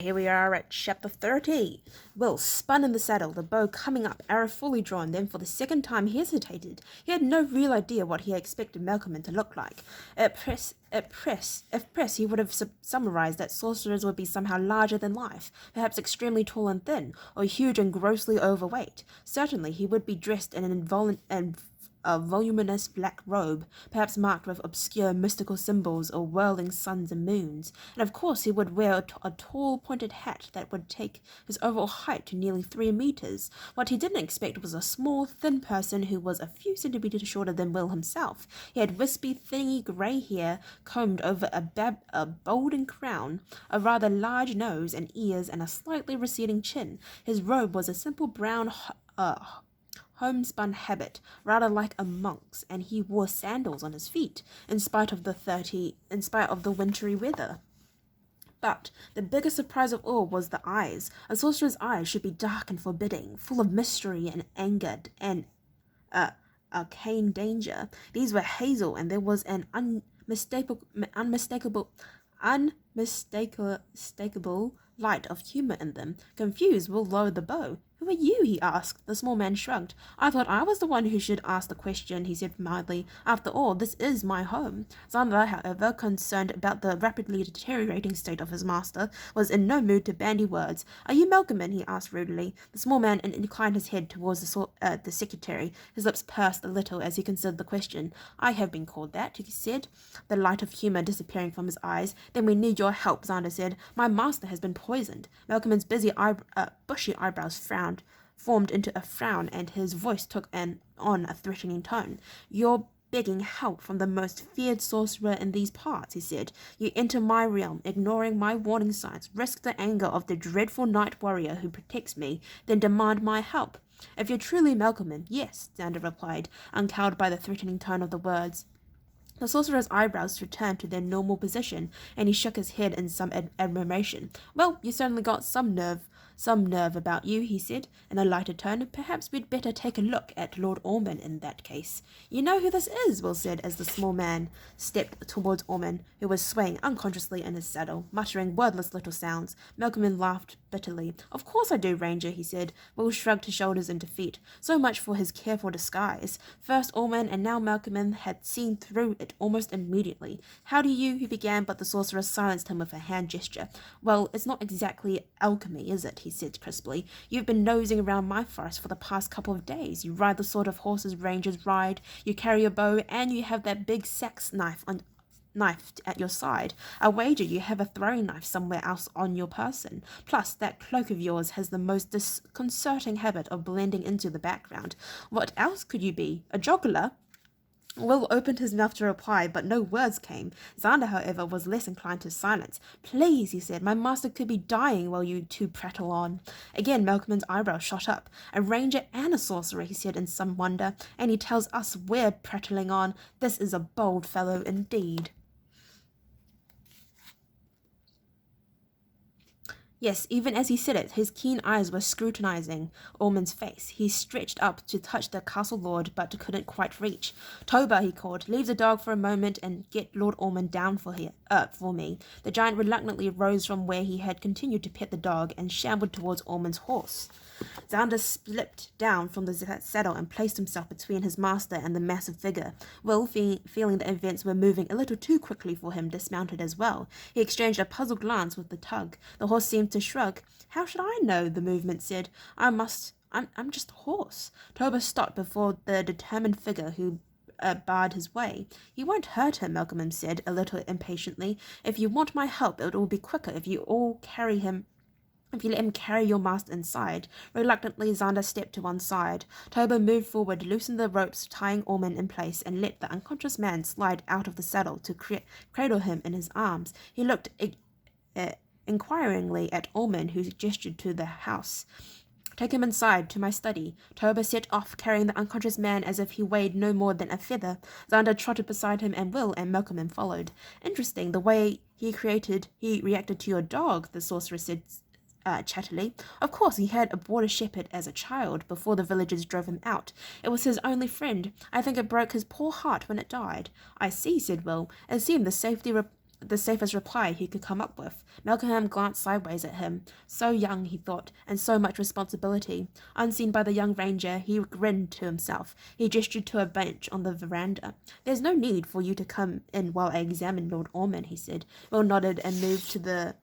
Here we are at chapter 30. Will spun in the saddle, the bow coming up, arrow fully drawn, then for the second time hesitated. He had no real idea what he expected Malcolm to look like. If press, he would have summarized that sorcerers would be somehow larger than life, perhaps extremely tall and thin, or huge and grossly overweight. Certainly he would be dressed in a voluminous black robe, perhaps marked with obscure mystical symbols or whirling suns and moons, and of course he would wear a tall pointed hat that would take his overall height to nearly 3 meters. What he didn't expect was a small, thin person who was a few centimeters shorter than Will himself. He had wispy, thinny grey hair combed over a balding crown, a rather large nose and ears, and a slightly receding chin. His robe was a simple brown homespun habit, rather like a monk's, and he wore sandals on his feet, in spite of the wintry weather. But the biggest surprise of all was the eyes. A sorcerer's eyes should be dark and forbidding, full of mystery and anger and arcane danger. These were hazel, and there was an unmistakable light of humor in them. Confused, Will lowered the bow. "Who are you?" he asked. The small man shrugged. "I thought I was the one who should ask the question," he said mildly. "After all, this is my home." Xander, however, concerned about the rapidly deteriorating state of his master, was in no mood to bandy words. "Are you Malcolm?" he asked rudely. The small man inclined his head towards the secretary. His lips pursed a little as he considered the question. "I have been called that," he said, the light of humor disappearing from his eyes. "Then we need your help," Xander said. "My master has been poisoned." Malcolm's bushy eyebrows formed into a frown, and his voice took on a threatening tone. "You're begging help from the most feared sorcerer in these parts," he said. "You enter my realm, ignoring my warning signs, risk the anger of the dreadful night warrior who protects me, then demand my help." "If you're truly Malcolm, yes," Xander replied, uncowed by the threatening tone of the words. The sorcerer's eyebrows returned to their normal position, and he shook his head in some admiration. "Well, you certainly got some nerve about you," he said, in a lighter tone. "Perhaps we'd better take a look at Lord Ormond in that case." "You know who this is?" Will said, as the small man stepped towards Ormond, who was swaying unconsciously in his saddle, muttering wordless little sounds. Malcolm laughed bitterly. "Of course I do, Ranger," he said. Will shrugged his shoulders in defeat. So much for his careful disguise. First Ormond and now Malcolm had seen through it almost immediately. "How do you?" he began, but the sorcerer silenced him with a hand gesture. "Well, it's not exactly alchemy, is it?" he said crisply. "You've been nosing around my forest for the past couple of days. You ride the sort of horses rangers ride, you carry a bow, and you have that big sax knife at your side. I wager you have a throwing knife somewhere else on your person. Plus, that cloak of yours has the most disconcerting habit of blending into the background. What else could you be? A juggler?" Will opened his mouth to reply, but no words came. Xander, however, was less inclined to silence. "Please," he said, "my master could be dying while you two prattle on." Again Malcolm's eyebrows shot up. "A ranger and a sorcerer," he said in some wonder, "and he tells us we're prattling on. This is a bold fellow indeed." Yes, even as he said it, his keen eyes were scrutinizing Ormond's face. He stretched up to touch the castle lord, but couldn't quite reach. "Toba," he called, "leave the dog for a moment and get Lord Ormond down for me." The giant reluctantly rose from where he had continued to pet the dog and shambled towards Ormond's horse. Xander slipped down from the saddle and placed himself between his master and the massive figure. Will, feeling the events were moving a little too quickly for him, dismounted as well. He exchanged a puzzled glance with the tug. The horse seemed to shrug. "How should I know?" the movement said. I'm just a horse." Toba stopped before the determined figure who barred his way. "You won't hurt him," Malcolm said, a little impatiently. "If you want my help, it will be quicker if you let him carry your master inside." Reluctantly, Xander stepped to one side. Toba moved forward, loosened the ropes tying Ormond in place, and let the unconscious man slide out of the saddle to cradle him in his arms. He looked inquiringly at Ormond, who gestured to the house. "Take him inside, to my study." Toba set off, carrying the unconscious man as if he weighed no more than a feather. Xander trotted beside him, and Will and Malcolm followed. "Interesting, the way he reacted to your dog," the sorcerer said chattily. "Of course, he had a border shepherd as a child before the villagers drove him out. It was his only friend. I think it broke his poor heart when it died." "I see," said Will. It seemed the safety the safest reply he could come up with. Malcolm glanced sideways at him. So young, he thought, and so much responsibility. Unseen by the young ranger, he grinned to himself. He gestured to a bench on the veranda. "There's no need for you to come in while I examine Lord Ormond," he said. Will nodded and moved to the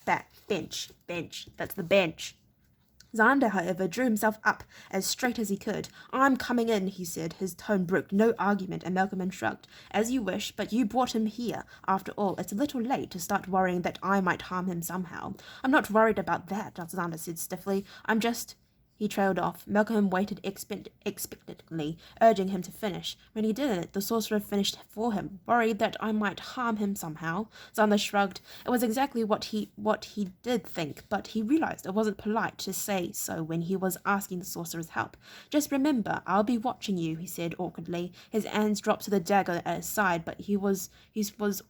back bench. That's the bench. Xander, however, drew himself up as straight as he could. "I'm coming in," he said. His tone brooked no argument, and Malcolm shrugged. "As you wish, but you brought him here. After all, it's a little late to start worrying that I might harm him somehow." "I'm not worried about that," Xander said stiffly. "I'm just—" He trailed off. Malcolm waited expectantly, urging him to finish. When he didn't, the sorcerer finished for him. "Worried that I might harm him somehow?" Xander shrugged. It was exactly what he did think, but he realized it wasn't polite to say so when he was asking the sorcerer's help. "Just remember, I'll be watching you," he said awkwardly. His hands dropped to the dagger at his side, but he was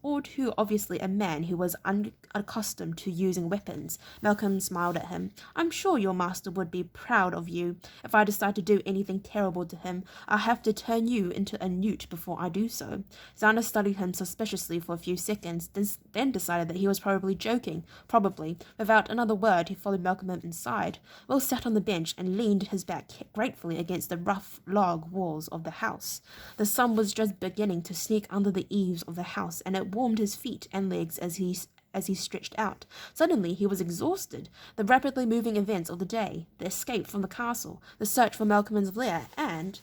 all too obviously a man who was unaccustomed to using weapons. Malcolm smiled at him. "I'm sure your master would be proud of you. If I decide to do anything terrible to him, I'll have to turn you into a newt before I do so." Xander studied him suspiciously for a few seconds, then decided that he was probably joking. Probably. Without another word, he followed Malcolm inside. Will sat on the bench and leaned his back gratefully against the rough log walls of the house. The sun was just beginning to sneak under the eaves of the house, and it warmed his feet and legs as he stretched out. Suddenly he was exhausted. The rapidly moving events of the day, the escape from the castle, the search for Malcolm's lair, and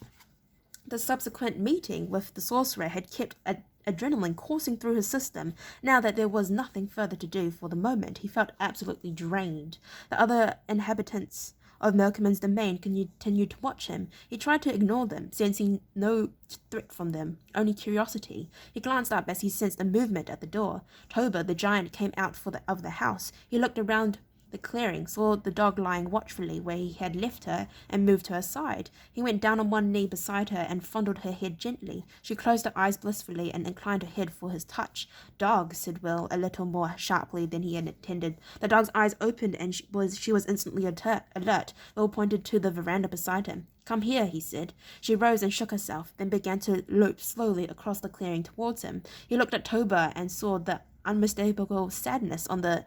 the subsequent meeting with the sorcerer had kept adrenaline coursing through his system. Now that there was nothing further to do for the moment, he felt absolutely drained. The other inhabitants of Malcolm's domain continued to watch him. He tried to ignore them, sensing no threat from them, only curiosity. He glanced up as he sensed a movement at the door. Toba, the giant, came out of the house. He looked around the clearing, saw the dog lying watchfully where he had left her, and moved to her side. He went down on one knee beside her and fondled her head gently. She closed her eyes blissfully and inclined her head for his touch. "Dog," said Will, a little more sharply than he had intended. The dog's eyes opened, and she was instantly alert. Will pointed to the veranda beside him. "Come here," he said. She rose and shook herself, then began to lope slowly across the clearing towards him. He looked at Toba and saw the unmistakable sadness on the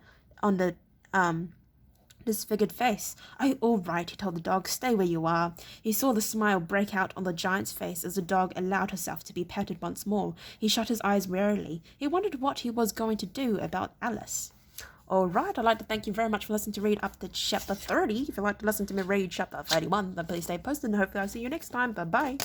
disfigured face. "Oh, all right," he told the dog. "Stay where you are." He saw the smile break out on the giant's face as the dog allowed herself to be petted once more. He shut his eyes wearily. He wondered what he was going to do about Alice. All right, I'd like to thank you very much for listening to read up to chapter 30. If you'd like to listen to me read chapter 31, then please stay posted, and hopefully I'll see you next time. Bye-bye.